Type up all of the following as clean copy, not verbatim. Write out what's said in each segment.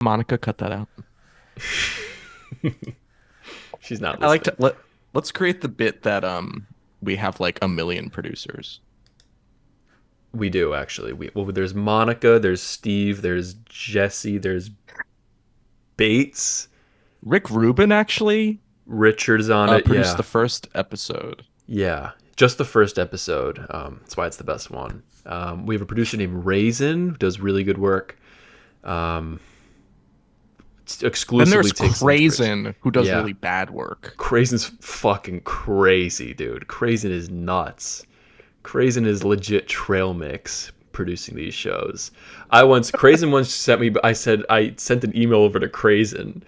Monica, cut that out. She's not I like to listening. let's create the bit that we have like a million producers. We do actually. There's Monica, there's Steve, there's Jesse, there's Bates, Rick Rubin actually Richard's on it. produced Yeah, the first episode. yeah. Just the first episode. That's why it's the best one. We have a producer named Raisin who does really good work. Um, Then exclusively there's takes inspiration. Crazen who does Yeah, really bad work. Crazin's fucking crazy, dude. Crazen is nuts. Crazen is legit trail mix producing these shows. Crazen once sent me. I sent an email over to Crazen,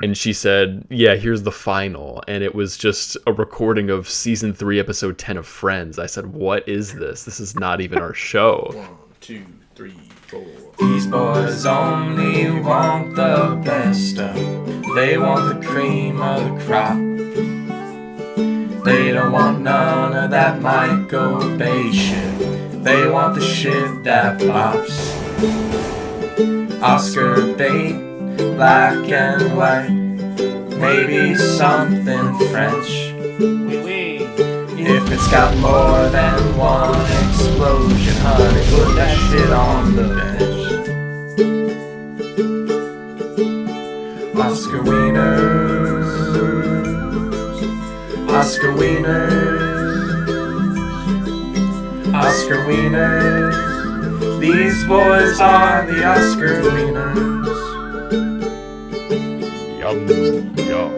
and she said, "Yeah, here's the final," and it was just a recording of season 3, episode 10 of Friends. I said, "What is this? This is not even our show." 1, 2, 3, 4. These boys only want the best stuff. They want the cream of the crop. They don't want none of that Michael Bay shit. They want the shit that pops. Oscar bait, black and white. Maybe something French. If it's got more than one explosion, honey, put that shit on the bench. Oscar Wieners, Oscar Wieners, Oscar Wieners. These boys are the Oscar Wieners. Yum, yum.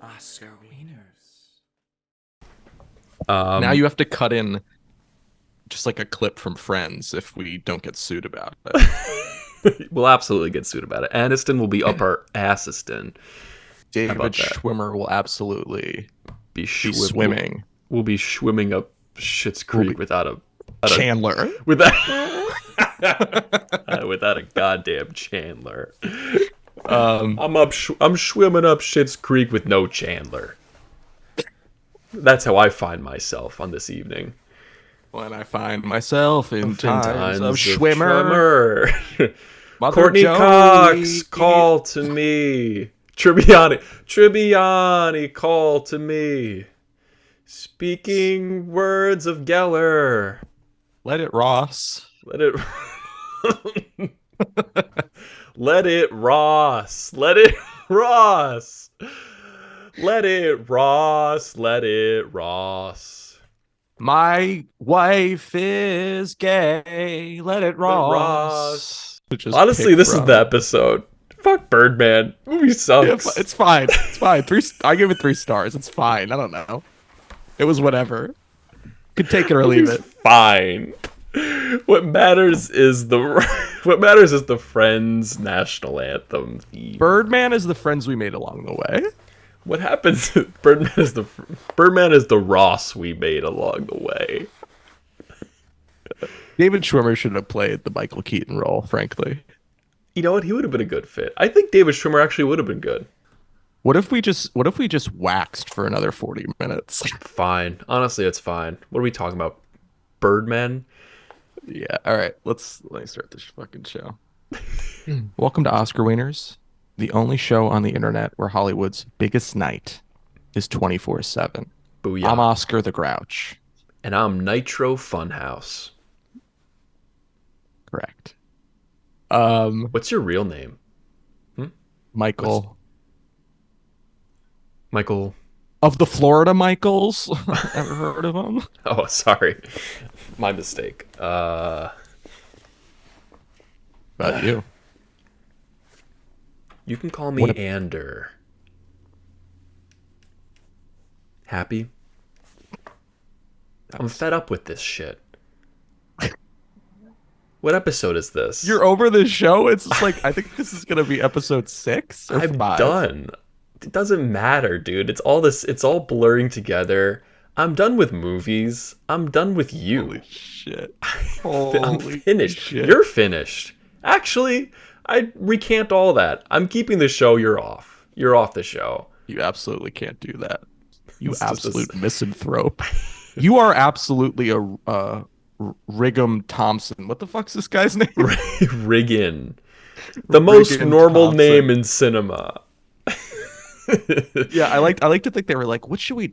Oscar Wieners. Now you have to cut in just like a clip from Friends if we don't get sued about it. We'll absolutely get sued about it. Aniston will be up our assiston. David about that? Schwimmer will absolutely Be be schwim- swimming. We'll be swimming up Schitt's Creek without a Chandler. without without a goddamn Chandler. I'm swimming up Schitt's Creek with no Chandler. That's how I find myself on this evening. When I find myself in times of of Schwimmer, Schwimmer. Mother Courtney Joey. Cox, call to me. Tribbiani, call to me. Speaking words of Geller. Let it Ross. Let it. Let it Ross. Let it Ross. Let it Ross. Let it Ross. My wife is gay. Let it Ross. Ross. Which is Honestly, picked this is from- the episode. Fuck Birdman. Movie Yeah, sucks. it's fine. It's fine. I give it 3 stars. It's fine. I don't know. It was whatever. Could take it or leave Movie's it. fine. What matters is the Friends national anthem theme. Birdman is the friends we made along the way. What happens? Birdman is the Ross we made along the way. David Schwimmer should have played the Michael Keaton role, frankly. You know what? He would have been a good fit. I think David Schwimmer actually would have been good. What if we just waxed for another 40 minutes? Fine. Honestly, it's fine. What are we talking about? Birdman? Yeah. All right. Let me start this fucking show. Welcome to Oscar Wieners, the only show on the internet where Hollywood's biggest night is 24/7. Booyah. I'm Oscar the Grouch. And I'm Nitro Funhouse. Correct. What's your real name? Michael Michael. of the Florida Michaels. Ever heard of them? Oh, sorry. My mistake. About you. You can call me What Ander. Happy? I'm fed up with this shit. What episode is this? You're over this show. It's just like I think this is gonna be episode 6 or I'm 5. done. It doesn't matter, dude. It's all blurring together. I'm done with movies. I'm done with you. Holy shit. I'm Holy finished. shit. You're finished. Actually, I recant all that. I'm keeping the show. You're off. You're off the show. You absolutely can't do that. You It's just absolute misanthrope. You are absolutely a Riggum Thompson. What the fuck's this guy's name? Riggin. The most Riggin normal Thompson. name in cinema. Yeah, I like to think they were like, what should we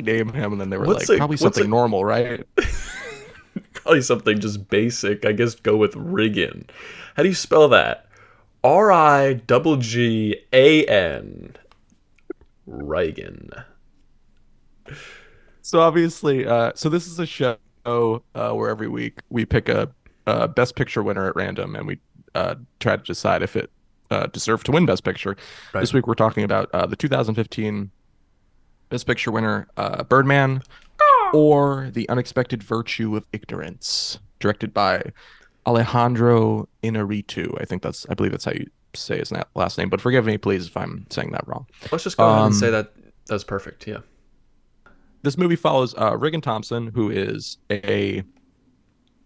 name him? And then they were What's like, probably what's something a normal, right? probably something just basic. I guess go with Riggin. How do you spell that? Riggan. Reagan. So obviously, so this is a show where every week we pick a Best Picture winner at random, and we try to decide if it deserved to win Best Picture. Right. This week we're talking about the 2015 Best Picture winner, Birdman, or The Unexpected Virtue of Ignorance, directed by Alejandro Inarritu. I believe that's how you say his last name, but forgive me, please, if I'm saying that wrong. Let's just go ahead and say Um, that that's perfect. Yeah. this movie follows Regan Thompson, who is a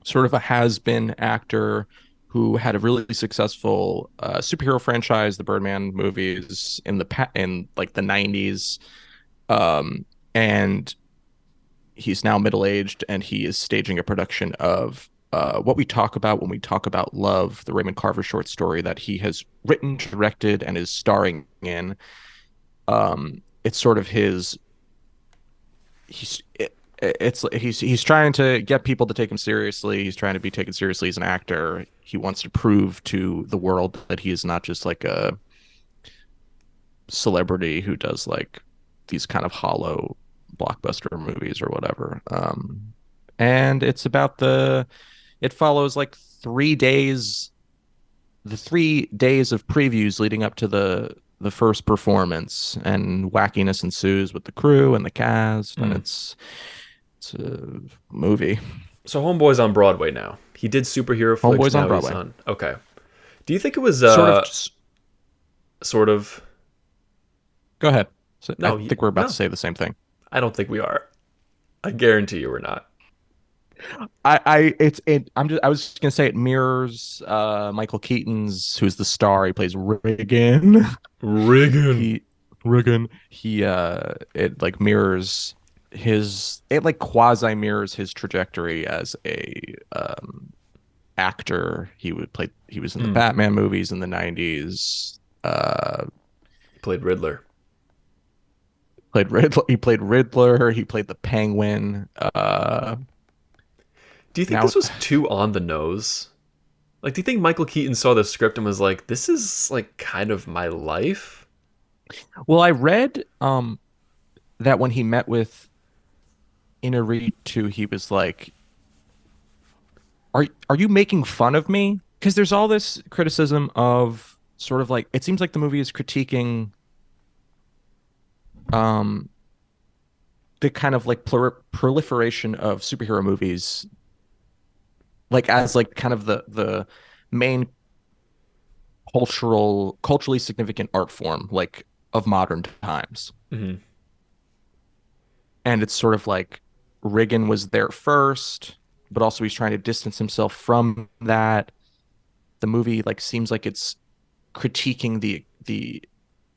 sort of a has-been actor who had a really successful superhero franchise, the Birdman movies in like the 90s. And he's now middle-aged, and he is staging a production of what we talk about when we talk about Love, the Raymond Carver short story that he has written, directed, and is starring in. It's sort of his he's it, he's trying to get people to take him seriously. He's trying to be taken seriously as an actor. He wants to prove to the world that he is not just like a celebrity who does like these kind of hollow blockbuster movies or whatever. And it follows like 3 days, the 3 days of previews leading up to the first performance, and wackiness ensues with the crew and the cast, and Mm. it's a movie. So Homeboy's on Broadway now. He did superhero flicks. Homeboy's on Now he's Broadway. on. Okay. Do you think it was Sort of. sort of? Go ahead. So I No, think we're about to no. say the same thing. I don't think we are. I guarantee you we're not. I was just gonna say it mirrors Michael Keaton's, who's the star. He plays Regan. Riggin. he Regan. It like mirrors it like quasi mirrors his trajectory as a actor. He was in the Mm. Batman movies in the 90s. Played Riddler. He played Riddler, he played the Penguin. Do you think Now this was too on the nose? Like, do you think Michael Keaton saw the script and was like, "This is like kind of my life"? well, I read that when he met with Inarritu, he was like, are you making fun of me? Because there's all this criticism of sort of like, it seems like the movie is critiquing um the kind of like proliferation of superhero movies, like as like kind of the main culturally significant art form like of modern times. Hmm. And it's sort of like Riggin was there first, but also he's trying to distance himself from that. The movie like seems like it's critiquing the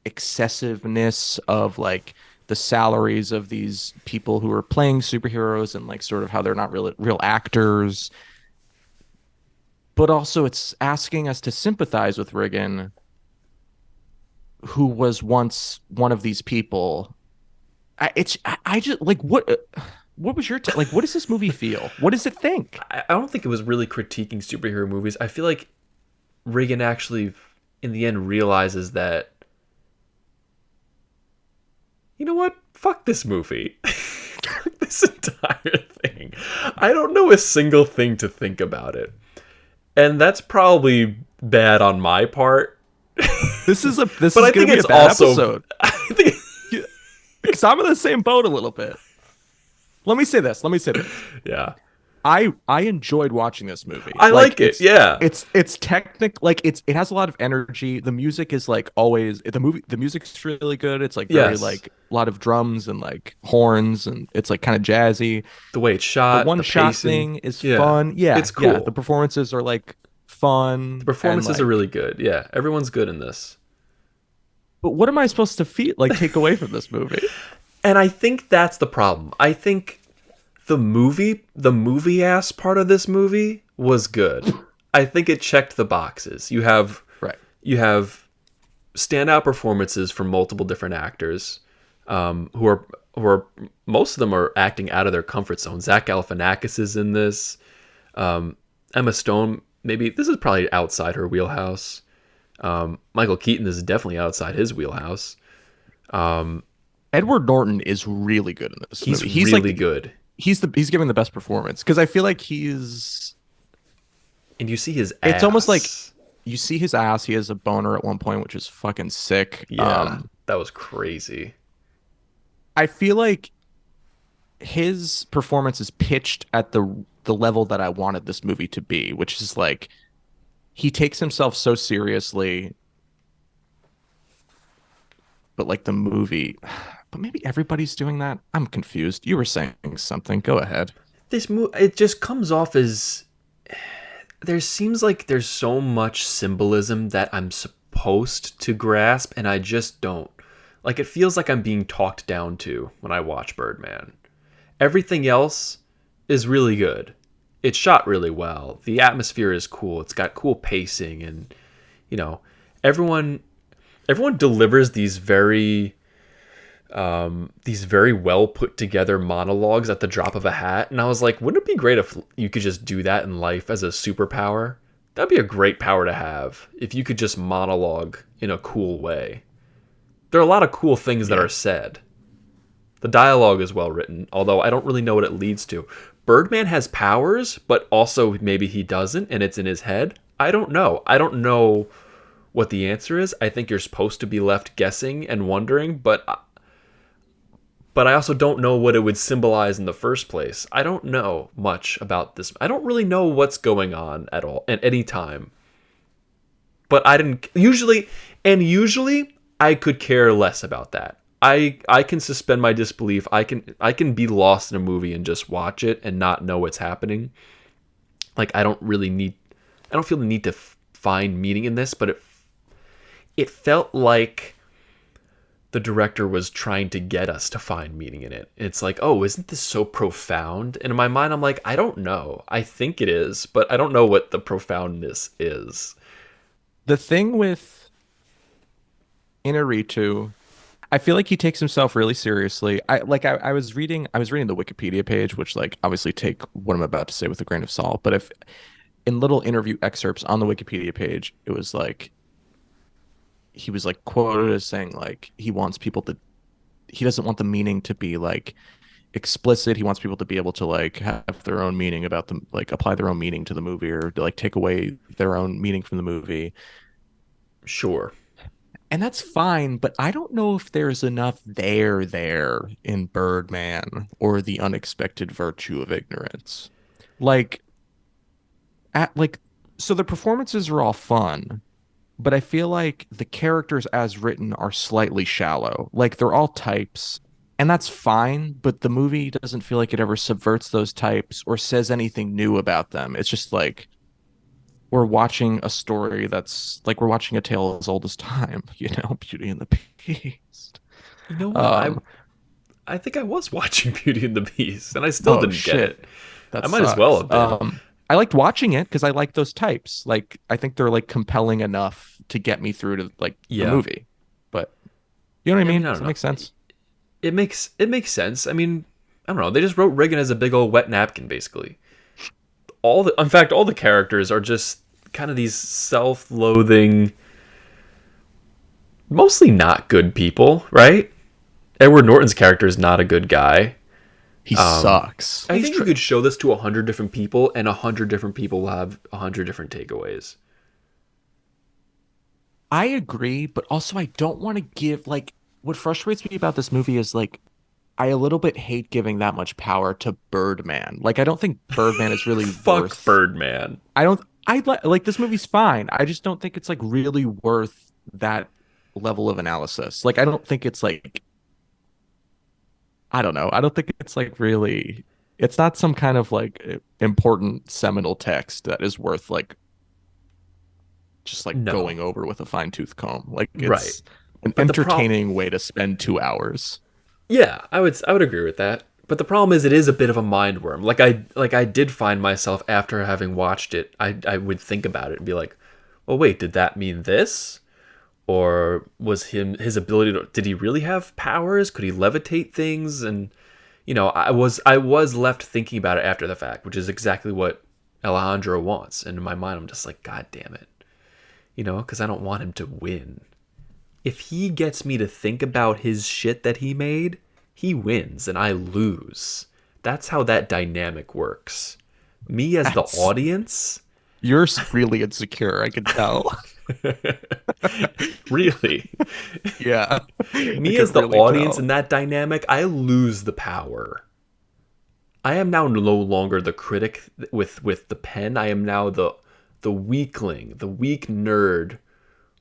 excessiveness of like the salaries of these people who are playing superheroes, and like sort of how they're not real actors. But also it's asking us to sympathize with Riggin, who was once one of these people. I just like what was your like what does this movie feel? What does it think? I don't think it was really critiquing superhero movies. I feel like Reagan actually, in the end, realizes that, you know what? Fuck this movie. This entire thing. I don't know a single thing to think about it. And that's probably bad on my part. This is But I gonna think be a it's bad also. episode. I think, Because I'm in the same boat a little bit. Let me say this. yeah. I enjoyed watching this movie. I like it. Yeah. It's technic like it has a lot of energy. The music is like always the music's really good. It's like very Yes. like a lot of drums and like horns, and it's like kind of jazzy. The way it's The shot, one the shot pacing. thing is Yeah. fun. Yeah, It's yeah. cool. The performances are like fun The and performances are like. really good. Yeah. Everyone's good in this. But what am I supposed to feel like take away from this movie? And I think that's the problem. I think the movie ass part of this movie was good. I think it checked the boxes. Right. You have standout performances from multiple different actors, who are most of them are acting out of their comfort zone. Zach Galifianakis is in this. Emma Stone, maybe this is probably outside her wheelhouse. Michael Keaton is definitely outside his wheelhouse. Edward Norton is really good in this He's movie. really good, He's giving the best performance because I feel like he's. and you see his It's almost like ass. you see his ass. He has a boner at one point, which is fucking sick. Yeah, that was crazy. I feel like his performance is pitched at the level that I wanted this movie to be, which is like he takes himself so seriously, but like the movie, but maybe everybody's doing that. I'm confused. You were saying something. Go ahead. This movie, it just comes off as there seems like there's so much symbolism that I'm supposed to grasp, and I just don't. Like, it feels like I'm being talked down to when I watch Birdman. Everything else is really good. It's shot really well. The atmosphere is cool. It's got cool pacing, and you know, everyone everyone delivers these very well put together monologues at the drop of a hat. And I was like, wouldn't it be great if you could just do that in life as a superpower? That'd be a great power to have if you could just monologue in a cool way. There are a lot of cool things that Yeah. are said. The dialogue is well written, although I don't really know what it leads to. Birdman has powers, but also maybe he doesn't, and it's in his head. I don't know. I don't know what the answer is. I think you're supposed to be left guessing and wondering, but I also don't know what it would symbolize in the first place. I don't know much about this. I don't really know what's going on at all at any time. But I didn't usually I could care less about that. I can suspend my disbelief. I can be lost in a movie and just watch it and not know what's happening. Like, I don't feel the need to find meaning in this, but it felt like the director was trying to get us to find meaning in it. It's like, oh, isn't this so profound? And in my mind, I'm like, I don't know. I think it is, but I don't know what the profoundness is. The thing with Inarritu, I feel like he takes himself really seriously. I was reading the Wikipedia page, which like obviously take what I'm about to say with a grain of salt. But if in little interview excerpts on the Wikipedia page, it was like he was like quoted as saying like he doesn't want the meaning to be like explicit. He wants people to be able to like have their own meaning about them, like apply their own meaning to the movie or to like take away their own meaning from the movie. Sure. And that's fine, but I don't know if there's enough there in Birdman or the unexpected virtue of ignorance. Like at like so the performances are all fun, but I feel like the characters as written are slightly shallow. Like they're all types, and that's fine, but the movie doesn't feel like it ever subverts those types or says anything new about them. It's just like we're watching a story that's like we're watching a tale as old as time, Beauty and the Beast. You know what? I Um, I think I was watching Beauty and the Beast, and I still oh didn't get shit, it. that I might as well sucks. have been. I liked watching it because I like those types. Like I think they're like compelling enough to get me through to like the Yeah. movie. But you know what I I mean? mean, I Does don't that know. make sense? It makes sense. I mean, I don't know. They just wrote Reagan as a big old wet napkin, basically. In fact, all the characters are just kind of these self-loathing, mostly not good people, right? Edward Norton's character is not a good guy. He sucks. I think you could show this to 100 different people, and 100 different people will have 100 different takeaways. I agree, but also I don't want to give like what frustrates me about this movie is like I a little bit hate giving that much power to Birdman. Like I don't think Birdman is really Fuck worth. Birdman. I don't. Like this movie's fine. I just don't think it's like really worth that level of analysis. Like I don't think it's like I don't know. I don't think it's like really. It's not some kind of like important seminal text that is worth like just like No. going over with a fine tooth comb. Like Right. it's an But the problem, entertaining way to spend 2 hours. yeah, I would agree with that. But the problem is, it is a bit of a mind worm. Like I did find myself after having watched it, I would think about it and be like, "Well, wait, did that mean this? Or was his ability to, did he really have powers? Could he levitate things?" And I was left thinking about it after the fact, which is exactly what Alejandro wants. And in my mind, I'm just like, God damn it, because I don't want him to win. If he gets me to think about his shit that he made, he wins and I lose. That's how that dynamic works. Me as the That's audience, you're really insecure, I can tell. really, Yeah. I me as could the really audience in tell. that dynamic, I lose the power. I am now no longer the critic with the pen. I am now the weakling, the weak nerd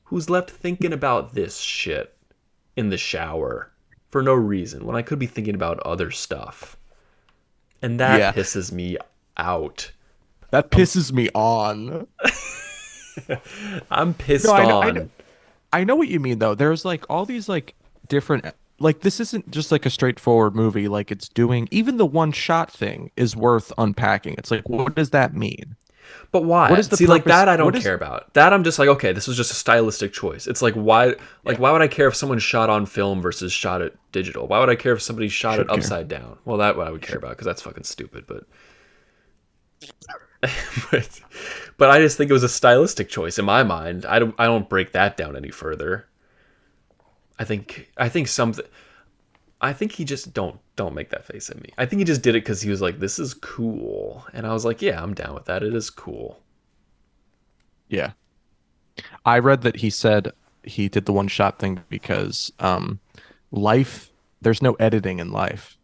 who's left thinking about this shit in the shower for no reason when I could be thinking about other stuff. And that Yeah. pisses me out. That pisses me on. I'm No, pissed I know on. I know what you mean though. There's like all these like different like this isn't just like a straightforward movie like it's doing even the one shot thing is worth unpacking. It's like what does that mean? But What why? is the See, like purpose? that I don't What is care about. That I'm just like, okay, this was just a stylistic choice. It's like yeah, why would I care if someone shot on film versus shot it digital? Why would I care if somebody shot it should care. upside down? Well, that what I would care Should. about because that's fucking stupid, but but but I just think it was a stylistic choice in my mind. I don't break that down any further. I think something I think he just don't make that face at me. I think he just did it because he was like, "This is cool," and I was like, "Yeah, I'm down with that. It is cool." Yeah. I read that he said he did the one shot thing because life there's no editing in life.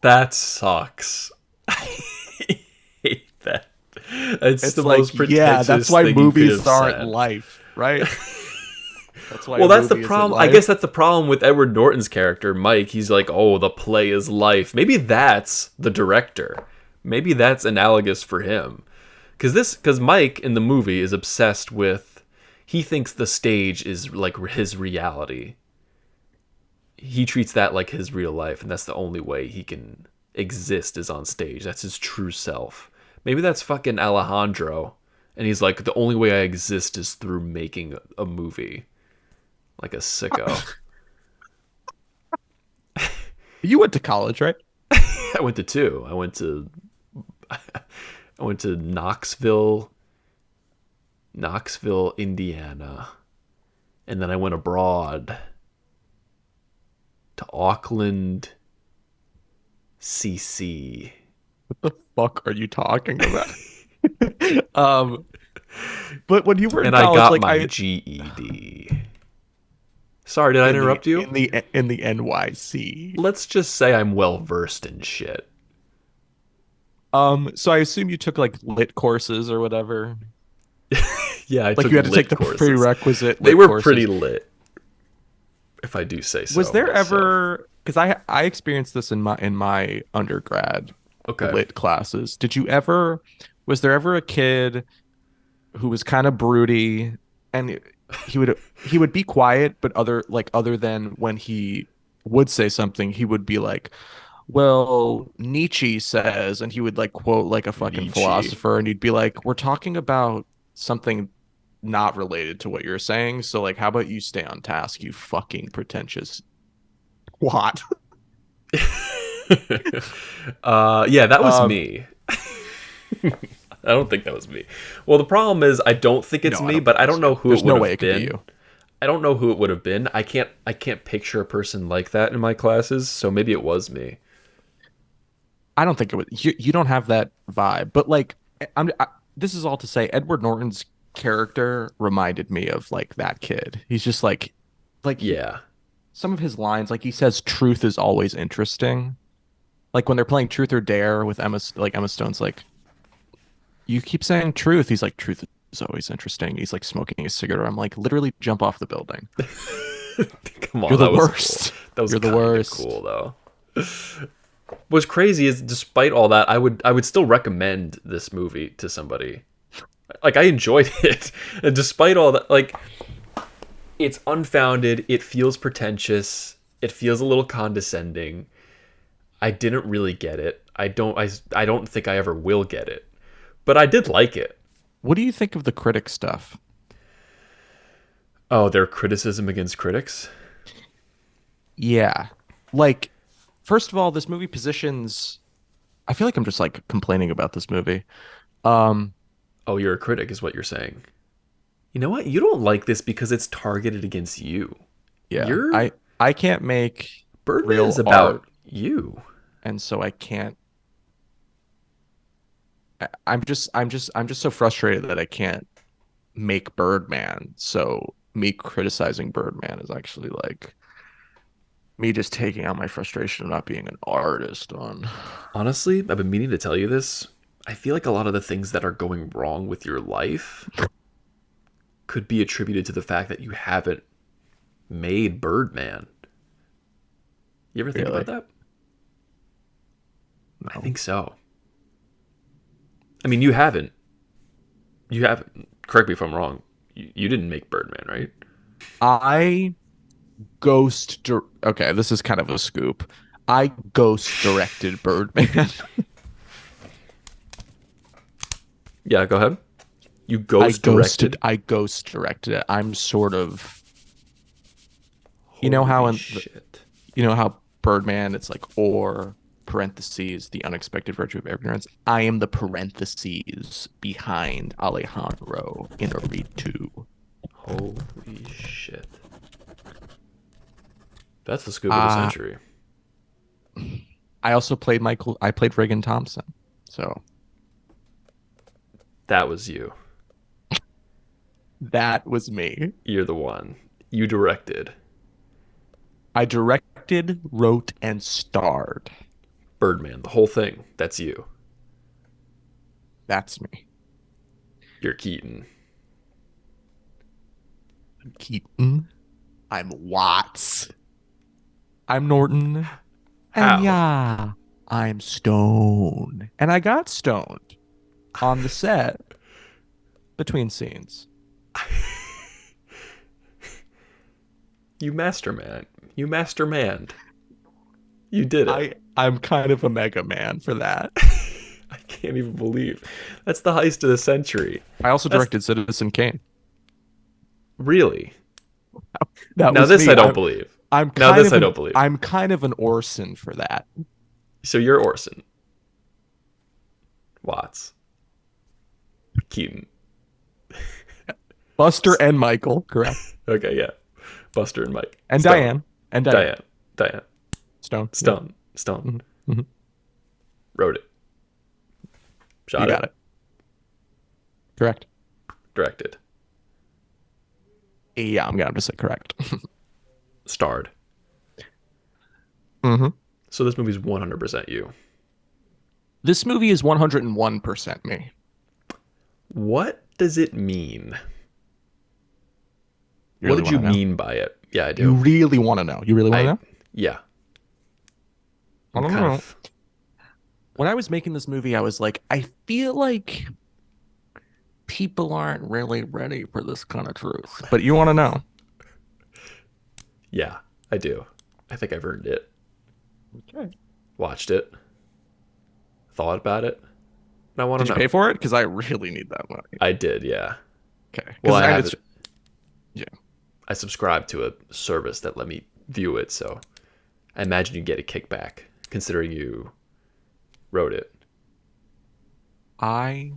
That sucks. I hate that. It's the It's like, most yeah, that's pretentious why thing you could movies have aren't said. life, right? That's why Well, a that's the movie isn't problem. I guess life. that's the problem with Edward Norton's character, Mike. He's like, "Oh, the play is life." Maybe that's the director. Maybe that's analogous for him. Because Mike in the movie is obsessed with. He thinks the stage is like his reality. He treats that like his real life, and that's the only way he can exist is on stage. That's his true self. Maybe that's fucking Alejandro, and he's like, the only way I exist is through making a movie, like a sicko. You went to college, right? I went to two. I went to Knoxville, Indiana, and then I went abroad to Auckland, CC, What the fuck are you talking about? Um, but when you were in and I college, got like my I GED. Sorry, did I interrupt you? in the NYC. Let's just say I'm well versed in shit. So I assume you took like lit courses or whatever. Yeah, I Like took you had to take lit the courses. prerequisite They lit were pretty courses. lit, if I do say so Was there myself. ever, because I experienced this in my undergrad Okay. lit classes. Did you ever, was there ever a kid who was kind of broody and he would be quiet, but other than when he would say something, he would be like, well, Nietzsche says, and he would like quote like a fucking Nietzsche. philosopher, and he'd be like, we're talking about something not related to what you're saying. So like, how about you stay on task, you fucking pretentious what? Yeah, that was Um, me. I don't think that was me. Well, the problem is I don't think it's no, I me, don't but think I it don't was know you. who it There's would no way have it could be been. you. I don't know who it would have been. I can't picture a person like that in my classes, so maybe it was me. I don't think it was you. You don't have that vibe, but like, this is all to say, Edward Norton's character reminded me of like that kid. He's just like Yeah. some of his lines, like he says, "Truth is always interesting." Like when they're playing Truth or Dare with Emma Stone's like, "You keep saying truth." He's like, "Truth is always interesting." He's like smoking a cigarette. I'm like, literally jump off the building. Come You're on, the that was cool. worst. That was You're the kind of worst. cool though. What's crazy is despite all that, I would still recommend this movie to somebody. Like I enjoyed it. And despite all that, like it's unfounded, it feels pretentious, it feels a little condescending. I didn't really get it. I don't think I ever will get it. But I did like it. What do you think of the critic stuff? Oh, their criticism against critics? Yeah. Like, first of all, this movie positions. I feel like I'm just like complaining about this movie. Um, Oh, you're a critic is what you're saying. You know what? You don't like this because it's targeted against you. yeah. You're I can't make Birdman is real art, about you. and so I can't. I'm just so frustrated that I can't make Birdman. So me criticizing Birdman is actually like me just taking out my frustration of not being an artist on. Honestly, I've been meaning to tell you this. I feel like a lot of the things that are going wrong with your life could be attributed to the fact that you haven't made Birdman. You ever think Really. about that? I No. think so. I mean, you haven't. You haven't. Correct me if I'm wrong. You didn't make Birdman, right? I okay, this is kind of a scoop. I ghost directed Birdman. Yeah, go ahead. You ghost directed. I ghost directed it. I'm sort of you know how Holy in shit. you know how Birdman it's like or parentheses the unexpected virtue of ignorance. I am the parentheses behind Alejandro Inarritu. Holy shit. That's the scoop of the Uh century. I also played Michael I played Regan Thompson. So That was you. that was me. You're the one. You directed I directed, wrote, and starred. Birdman, the whole thing. That's you. That's me. You're Keaton. I'm Keaton. I'm Watts. I'm Norton. And How? yeah, I'm Stone. And I got stoned on the set between scenes. You masterman. You mastermanned. You did it. I'm kind of a mega man for that. I can't even believe. That's the heist of the century. I also That's directed Citizen Kane. really. That Now was this me. I don't believe. I'm Now kind this of I an don't believe. I'm kind of an Orson for that. So you're Orson. Watts. Keaton. Buster and Michael, correct. Okay, yeah. Buster and Mike. And Stone. Diane. And Diane. Diane. Diane. Stone. Stone. Stone. Yeah. Mhm. Wrote it. Shot You it. got it. Correct. Directed. Yeah, I'm gonna have to say correct. Starred. hmm So this movie's 100% you. This movie is 101% me. What does it mean? You What really did you wanna know? mean by it? Yeah, I do. You really want to know? You really want to know? Yeah. I I'm don't kind know. of When I was making this movie, I was like, I feel like people aren't really ready for this kind of truth. But you want to know? yeah, I do. I think I've earned it. Okay. Watched it. Thought about it. And I want Did to you know. pay for it? Because I really need that money. I did, yeah. Okay. Well, I And have it. yeah. I subscribed to a service that let me view it, so I imagine you get a kickback, considering you wrote it. I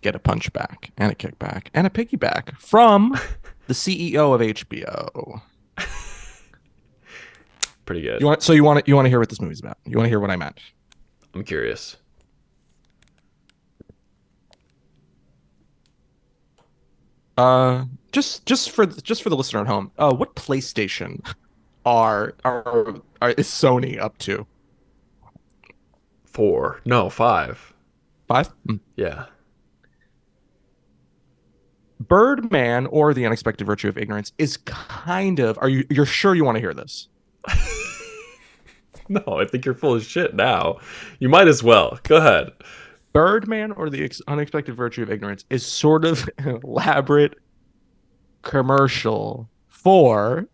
get a punchback and a kickback and a piggyback from the CEO of HBO. Pretty good. You want to hear what this movie's about? You want to hear what I meant? I'm curious. Just for the listener at home, what PlayStation is Sony up to? 4. No, 5. 5? Yeah. Birdman or The Unexpected Virtue of Ignorance is kind of you're sure you want to hear this? No, I think you're full of shit now. You might as well. Go ahead. Birdman or The Unexpected Virtue of Ignorance is sort of an elaborate commercial for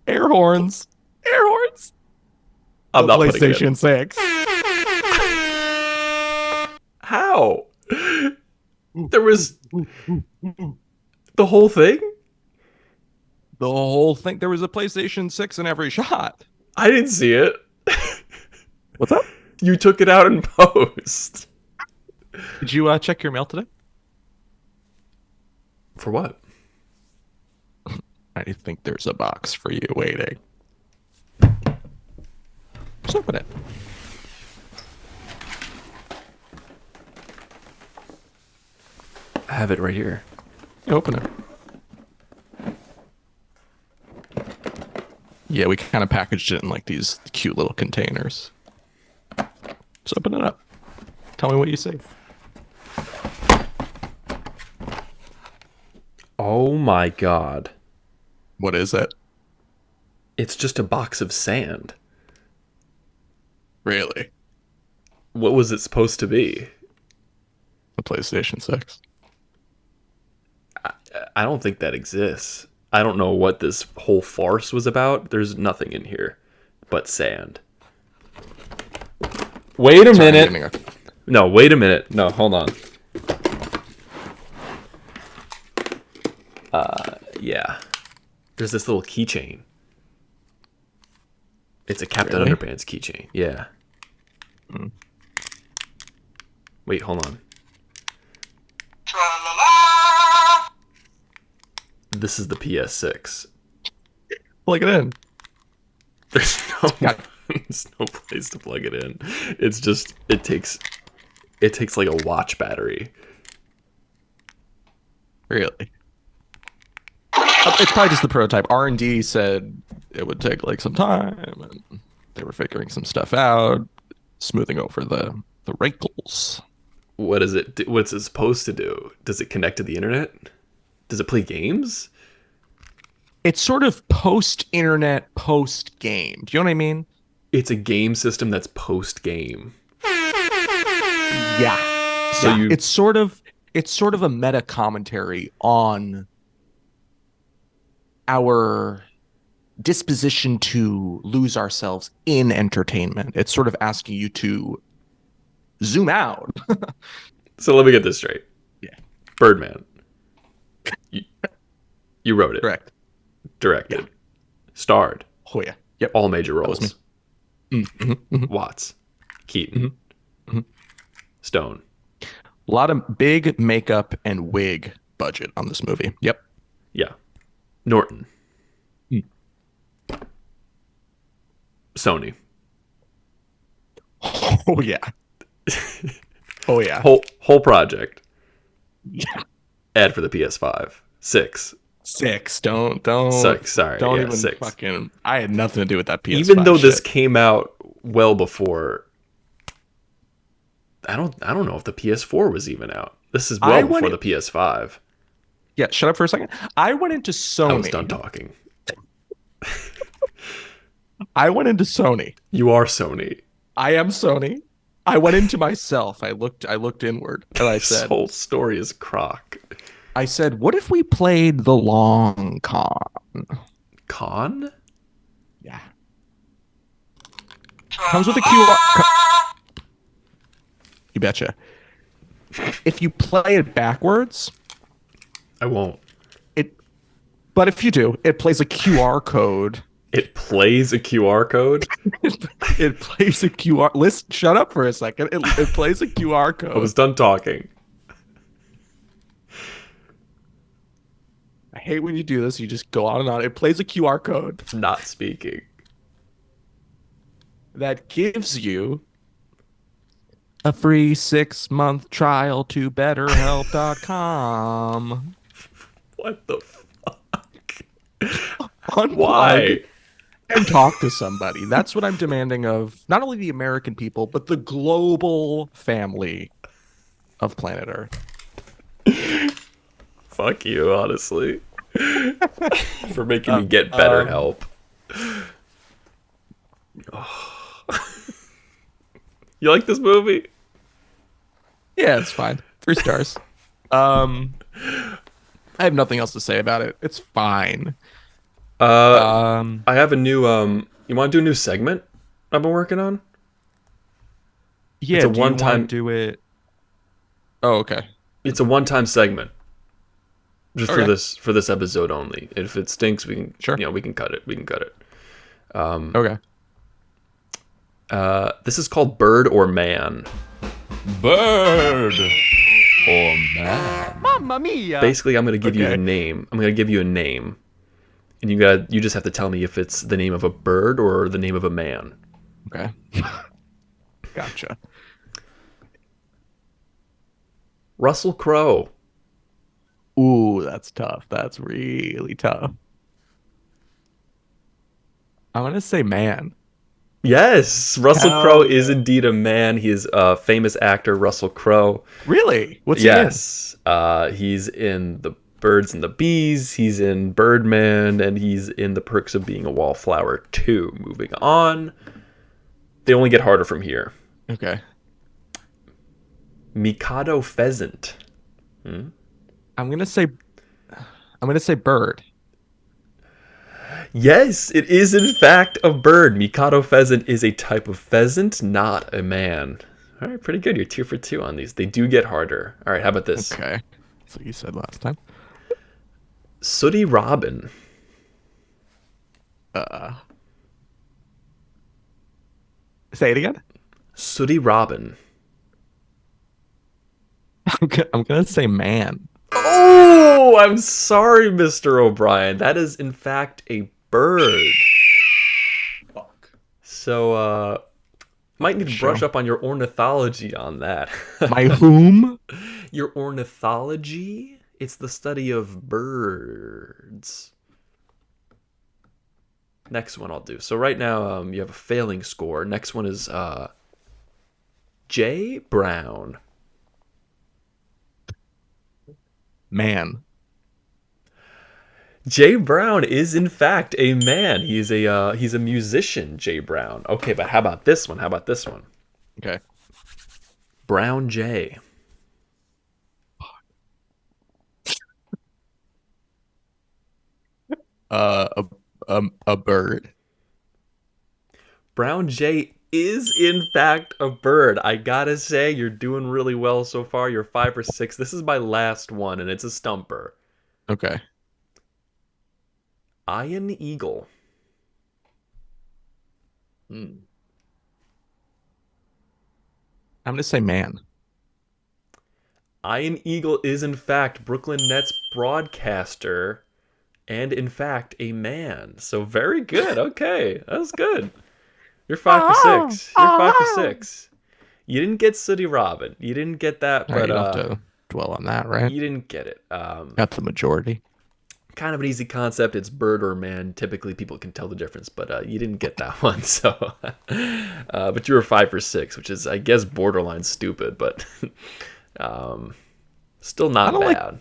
air horns. Air horns. I'm The not putting it in. PlayStation 6. How? There was the whole thing? The whole thing. There was a PlayStation 6 in every shot. I didn't see it. What's up? You took it out in post. Did you check your mail today? For what? I think there's a box for you waiting. Just open it. I have it right here. Open it. Yeah, we kind of packaged it in like these cute little containers. Just open it up. Tell me what you see. Oh my god. What is it? It's just a box of sand. Really? What was it supposed to be? The PlayStation 6. I don't think that exists. I don't know what this whole farce was about. There's nothing in here but sand. Wait a minute. No, wait a minute. No, hold on. Yeah. There's this little keychain. It's a Captain Really? Underpants keychain. Yeah. Wait, hold on. This is the PS6. Plug it in. There's no, Got it. there's no place to plug it in. It's just it takes like a watch battery. Really? It's probably just the prototype. R&D said it would take like some time, and they were figuring some stuff out, smoothing over the wrinkles. What is it? What's it supposed to do? Does it connect to the internet? Does it play games? It's sort of post-internet, post-game. Do you know what I mean? It's a game system that's post game. Yeah. So you It's sort of a meta commentary on our disposition to lose ourselves in entertainment. It's sort of asking you to zoom out. So let me get this straight. Yeah. Birdman. You wrote it. Correct. Directed. Yeah. Starred. Oh yeah. Yep. All major That was roles. Watts. Keaton. Stone. A lot of big makeup and wig budget on this movie. Yep. Yeah. Norton. Sony. Oh yeah. Oh yeah. Whole project. Yeah. Ad for the PS5. 6. 6. Don't 6. Sorry. don't yeah, even 6. fucking. I had nothing to do with that PS5 Even though this shit. came out well before, I don't know if the PS4 was even out. This is well before the PS5. Yeah, shut up for a second. I went into Sony. I was done talking. I went into Sony. You are Sony. I am Sony. I went into myself. I looked inward, and I This said, whole story is crock. I said, what if we played the long con? Con? Yeah. Comes with a QR. You betcha. If you play it backwards, I won't. but if you do, it plays a QR code. It plays a QR code? It plays a QR. Listen, shut up for a second. It plays a QR code. I was done talking. I hate when you do this. You just go on and on. It plays a QR code Not speaking. that gives you a free 6-month trial to BetterHelp.com. What the fuck? Unplug Why? and talk to somebody. That's what I'm demanding of not only the American people, but the global family of planet Earth. Fuck you, honestly. For making me get better help. You like this movie? Yeah, it's fine. 3 stars. I have nothing else to say about it. It's fine. I have a new you want to do a new segment? I've been working on. It's Yeah, a do you want to one-time. do it? Oh, okay. It's a one-time segment, just Okay. for this episode only. If it stinks, we can Sure. we can cut it. We can cut it. Okay. This is called Bird or Man. Bird or man? Mamma mia. Basically, I'm gonna give you a Okay. name. I'm gonna give you a name, and you just have to tell me if it's the name of a bird or the name of a man. Okay. Gotcha. Russell Crowe. Ooh, that's tough. That's really tough. I'm gonna say man. Yes, Russell Crowe Hell is yeah. indeed a man. He is a famous actor, Russell Crowe. Really? What's he in? Yes, he's in The Birds and the Bees. He's in Birdman, and he's in The Perks of Being a Wallflower too. Moving on, they only get harder from here. Okay. Mikado Pheasant. I'm gonna say bird. Yes, it is in fact a bird. Mikado pheasant is a type of pheasant, not a man. All right, pretty good. You're 2 for 2 on these. They do get harder. All right, how about this? Okay. That's what you said last time. Sooty Robin. Uh Say it again. Sooty Robin. I'm gonna say man. Oh, I'm sorry, Mr. O'Brien. That is in fact a bird. Fuck. So, might need to brush Show. up on your ornithology on that. My whom? Your ornithology? It's the study of birds. Next one I'll do. So right now you have a failing score. Next one is Jay Brown. Man. Jay Brown is in fact a man. He's a musician, Jay Brown. Okay, but how about this one? How about this one? Okay. Brown Jay. Uh, a a bird. Brown Jay is in fact a bird. I gotta say, you're doing really well so far. You're 5 for 6. This is my last one, and it's a stumper. Okay. Iron Eagle. Hmm. I'm gonna say man. Iron Eagle is in fact Brooklyn Nets broadcaster, and in fact a man. So very good. Okay, that was good. You're 5 for 6. You're 5 for 6. You didn't get Sooty Robin. You didn't get that, All right, but you don't have to dwell on that, right? you didn't get it. Got the majority. Kind of an easy concept. It's bird or man. Typically, people can tell the difference, but you didn't get that one. So, but you were 5 for 6, which is, I guess, borderline stupid, but still I not don't like- bad.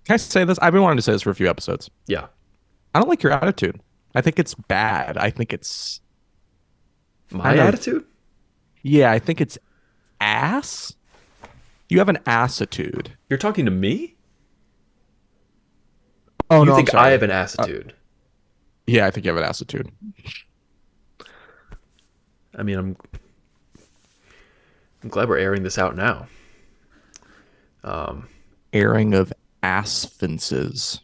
Can I say this? I've been wanting to say this for a few episodes. Yeah, I don't like your attitude. I think it's bad. I think it's my know. attitude. yeah. I think it's ass. You have an assitude. You're talking to me. Oh You no, think I'm sorry. I have an attitude? Yeah, I think you have an assitude. I mean, I'm glad we're airing this out now. Airing of asphences.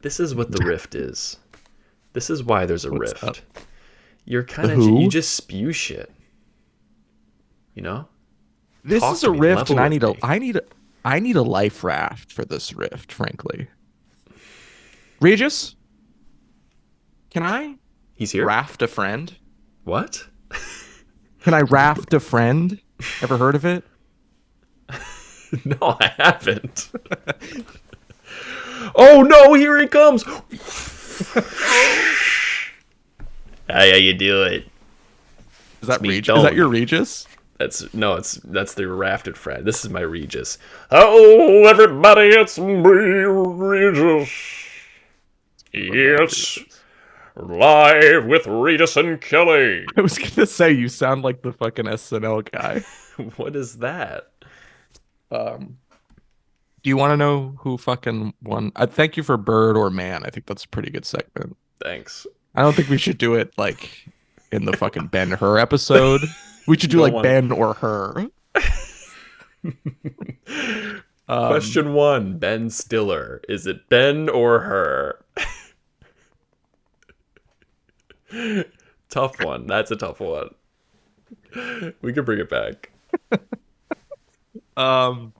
This is what the rift is. This is why there's a What's rift. up? You're kind of Who? you just spew shit. You know? This Talk is to a me, rift, level and with me. I need a life raft for this rift. Frankly, Regis, can I He's here. raft a friend? What? Can I raft a friend? Ever heard of it? No, I haven't. Oh no, here he comes. How you doing? Is that me, Regis? Is that Tony. your Regis? That's the rafted friend. This is my Regis. Oh, everybody, it's me, Regis. Yes, live with Regis and Kelly. I was gonna say you sound like the fucking SNL guy. What is that? Do you want to know who fucking won? Thank you for bird or man. I think that's a pretty good segment. Thanks. I don't think we should do it like in the fucking Ben Hur episode. We should You do don't like want Ben or Her. to. Um, Question one: Ben Stiller. Is it Ben or her? Tough one. That's a tough one. We could bring it back. do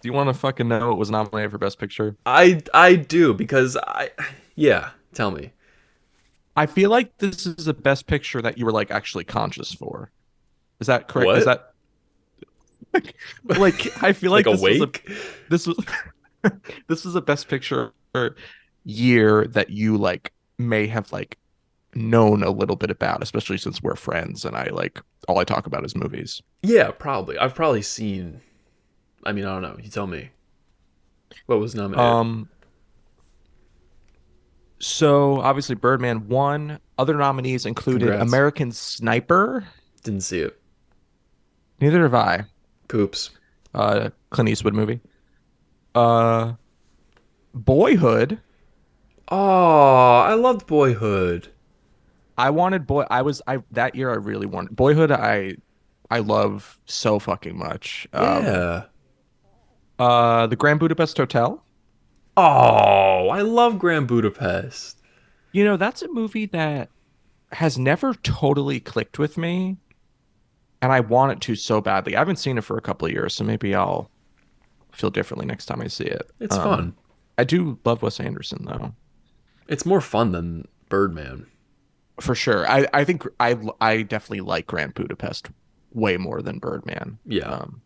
you want to fucking know what was nominated for Best Picture? I do because yeah. Tell me. I feel like this is a Best Picture that you were like actually conscious for. Is that correct? Is What? that like I feel Like like awake? this was this was a Best Picture year that you like may have like known a little bit about, especially since we're friends and I like all I talk about is movies. Yeah, probably. I've probably seen. I mean, I don't know. You tell me. What was nominated? Um, so obviously Birdman won. Other nominees included Congrats. American Sniper. Didn't see it. Neither have I. Coops. Clint Eastwood movie. Uh, Boyhood. Oh, I loved Boyhood. I wanted boy. I that year I really wanted Boyhood. I love so fucking much. Yeah. The Grand Budapest Hotel. Oh, I love Grand Budapest. You know, that's a movie that has never totally clicked with me, and I want it to so badly. I haven't seen it for a couple of years, so maybe I'll feel differently next time I see it. It's fun. I do love Wes Anderson though, It's more fun than Birdman. for sure. I think I definitely like Grand Budapest way more than Birdman. Yeah. Um,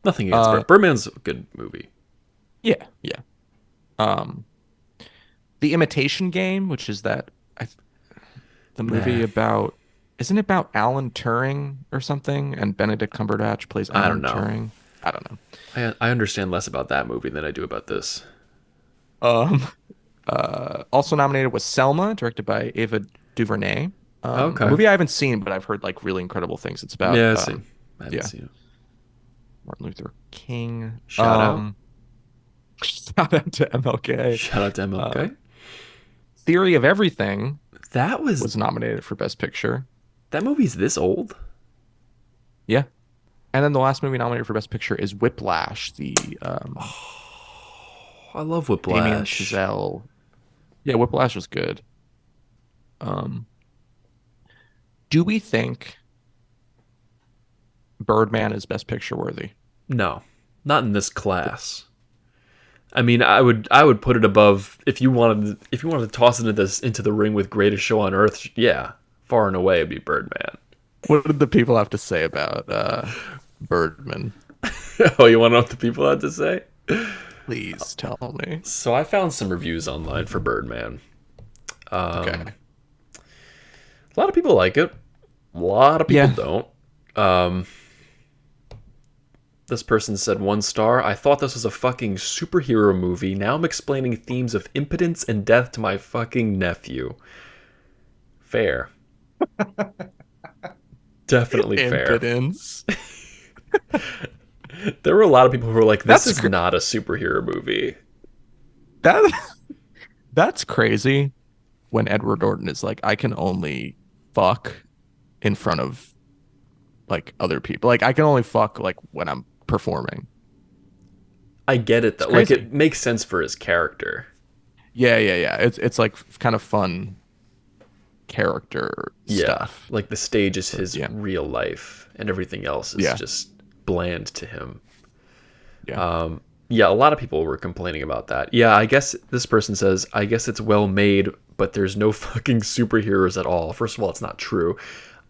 Nothing against uh, Birdman's a good movie. yeah, yeah. Um, The Imitation Game, which is that the movie Nah, about, isn't it about Alan Turing or something? And Benedict Cumberbatch plays I don't Alan know. Turing. I don't know. I understand less about that movie than I do about this. Um, also nominated was Selma, directed by Ava DuVernay. A Okay. movie I haven't seen, but I've heard like really incredible things. It's about, Yeah, I see. I haven't yeah, seen it. Martin Luther King. Shout out. Shout out to MLK. Shout out to MLK. Theory of Everything That was was nominated for Best Picture. that movie's this old? Yeah. And then the last movie nominated for Best Picture is Whiplash, the I love Damien Whiplash. Chazelle. Yeah, Whiplash was good. Um, do we think Birdman is Best Picture worthy? No, not in this class. I mean, I would put it above if you wanted to toss it into the ring with greatest show on earth. Yeah, far and away it'd be Birdman. What did the people have to say about Birdman? Oh, you want to know what the people had to say? Please tell me. So I found some reviews online for Birdman. Okay. A lot of people like it. A lot of people Yeah. don't. This person said 1 star. I thought this was a fucking superhero movie. Now I'm explaining themes of impotence and death to my fucking nephew. Fair. Definitely fair. Impotence. There were a lot of people who were like, this That's is not a superhero movie. that that's crazy when Edward Norton is like, I can only fuck in front of like other people. Like I can only fuck like when I'm performing. I get it It's though. Like crazy. it makes sense for his character. Yeah, yeah, yeah. It's like kind of fun character Yeah. stuff. Like the stage is his Yeah. real life and everything else is Yeah. just bland to him. Yeah. Yeah, a lot of people were complaining about that. Yeah, I guess this person says, I guess it's well made, but there's no fucking superheroes at all. First of all, it's not true.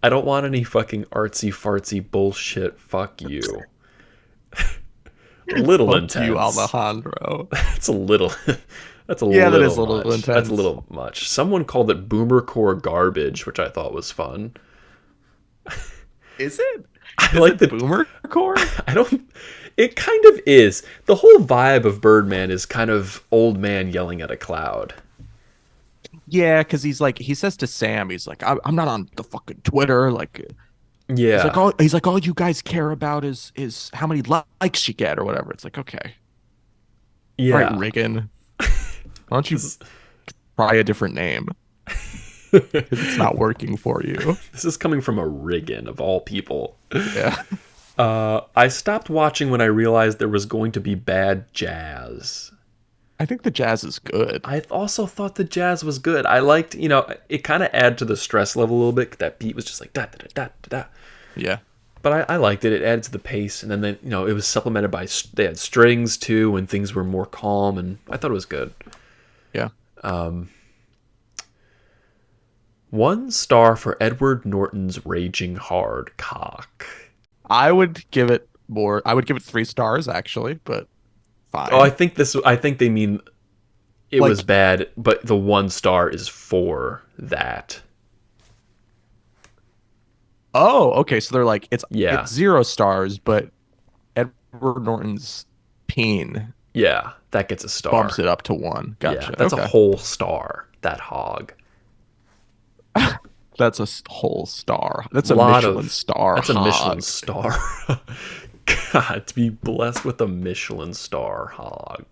I don't want any fucking artsy fartsy bullshit. Fuck you. A little Fuck intense. you, Alejandro. It's a little. That's a Yeah, that little is a little much. intense. That's a little much. Someone called it boomer core garbage, which I thought was fun. Is it? I Is like it the boomer core? I don't. It kind of is. The whole vibe of Birdman is kind of old man yelling at a cloud. Yeah, because he's like he says to Sam, he's like, I'm not on the fucking Twitter. Like Yeah. he's like all you guys care about is how many likes you get or whatever. It's like, okay. Yeah. All right, Reagan. Why don't you try a different name? because it's not working for you. This is coming from a Riggin of all people. Yeah. I stopped watching when I realized there was going to be bad jazz. I think the jazz is good. I also thought the jazz was good. I liked, it kind of added to the stress level a little bit. That beat was just like da da da da da. Yeah. But I liked it. It added to the pace, and then it was supplemented by they had strings too when things were more calm, and I thought it was good. Yeah. 1 star for Edward Norton's raging hard cock. I would give it more. I would give it 3 stars actually, but fine. Oh, I think they mean it Like- was bad, but the 1 star is for that. Oh, okay. So they're like it's Yeah. 0 stars, but Edward Norton's peen Yeah, that gets a star. bumps it up to 1. Gotcha. Yeah, that's okay. a whole star. That hog. That's a whole star. That's a Lot Michelin of- star. That's a hog. Michelin star. God, to be blessed with a Michelin star hog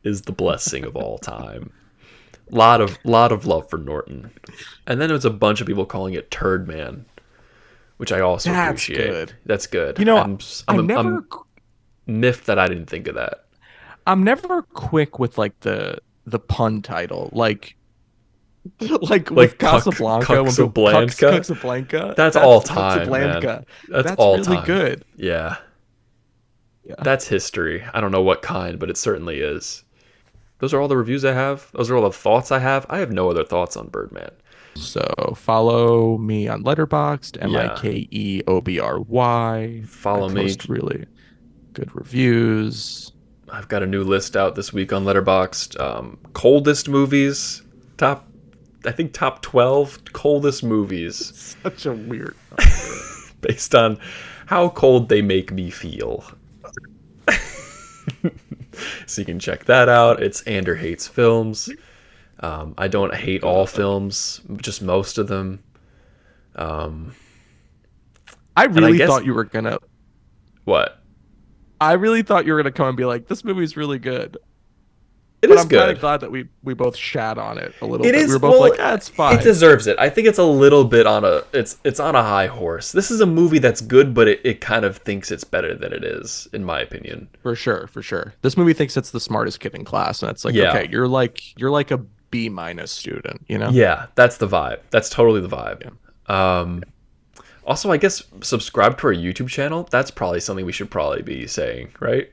is the blessing of all time. Lot of love for Norton. And then there was a bunch of people calling it Turd Man, which I also That's appreciate. good. That's good. You know, I'm miffed that I didn't think of that. I'm never quick with like the pun title, like with Casablanca, when people Cuxablanca? Casablanca. That's all time, man. Casablanca. That's all really time. good. Yeah. Yeah. That's history. I don't know what kind, but it certainly is. Those are all the reviews I have. Those are all the thoughts I have. I have no other thoughts on Birdman. So follow me on Letterboxd, Yeah. Mikeobry. Follow I me. post really good reviews. I've got a new list out this week on Letterboxd. Coldest movies. Top 12 coldest movies Such a weird. based on how cold they make me feel. So you can check that out. It's Ander Hates Films. I don't hate all films, just most of them. I really guess- thought you were gonna. What? I really thought you were gonna come and be like, "This movie's really good." It But is I'm kind good. of glad that we both shat on it a little It bit. is. We were both well, like, "Ah, it's fine." It deserves it. I think it's a little bit on a. It's on a high horse. This is a movie that's good, but it kind of thinks it's better than it is, in my opinion. For sure, for sure. This movie thinks it's the smartest kid in class, and it's like, Yeah. okay, you're like a B- student, you know? Yeah, that's the vibe. That's totally the vibe. Also, I guess subscribe to our YouTube channel. That's probably something we should probably be saying, right?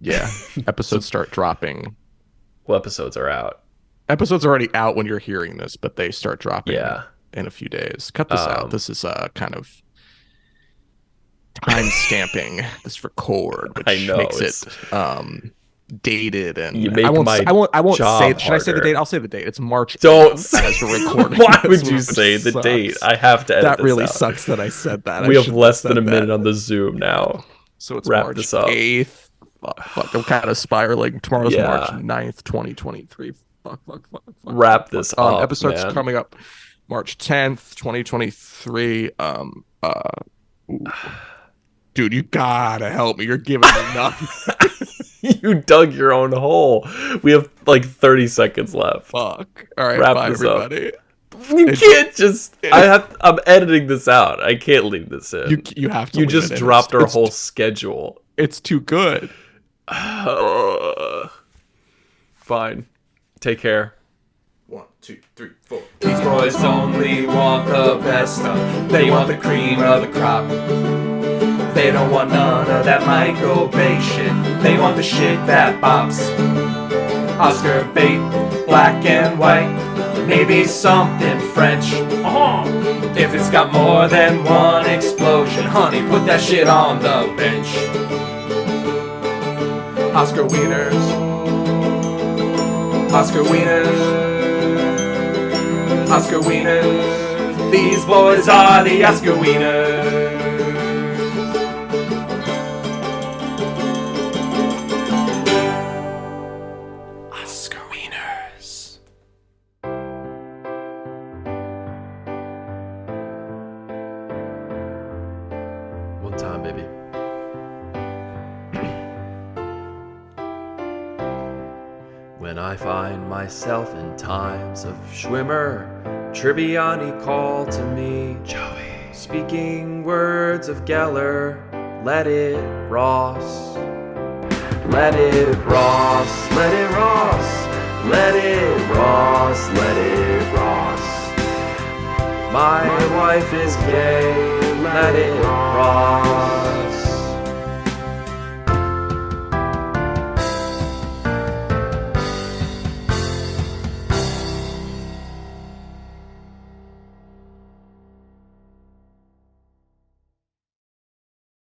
Yeah. Episodes start dropping. Well, episodes are out. Episodes are already out when you're hearing this, but they start dropping Yeah. in a few days. Cut this out. This is kind of time stamping this record, which I know, makes it dated, and You make I won't my say. job Should I say the harder. date? I'll say the date. It's March. Don't 8th as we're recording. Why would this, you which say the sucks. date? I have to edit That this really out. sucks that I said that. We I have shouldn't less than a said minute that. on the Zoom now. So it's Wrap March this up. 8th. Fuck, I'm kind of spiraling. Tomorrow's Yeah. March 9th, 2023. Fuck. Wrap this up, Episode's man. coming up March 10th, 2023. Ooh. Dude, you gotta help me. You're giving me nothing. You dug your own hole. We have like 30 seconds left. Fuck. All right, Wrap bye, this up. everybody. You can't just. I'm editing this out. I can't leave this in. You have to. You leave just it in. dropped our It's whole schedule. It's too good. Fine. Take care. 1, 2, 3, 4. These boys only want the best stuff. They want the cream of the crop. They don't want none of that Michael Bay shit. They want the shit that bops. Oscar bait, black and white. Maybe something French. If it's got more than one explosion, honey, put that shit on the bench. Oscar Wieners. Oscar Wieners. Oscar Wieners. These boys are the Oscar Wieners. Oscar Wieners. One time, baby. When I find myself in times of Schwimmer Tribbiani called to me, Joey, speaking words of Geller. Let it Ross. Let it Ross. Let it Ross. Let it Ross. Let it Ross. My wife is gay. Let it Ross.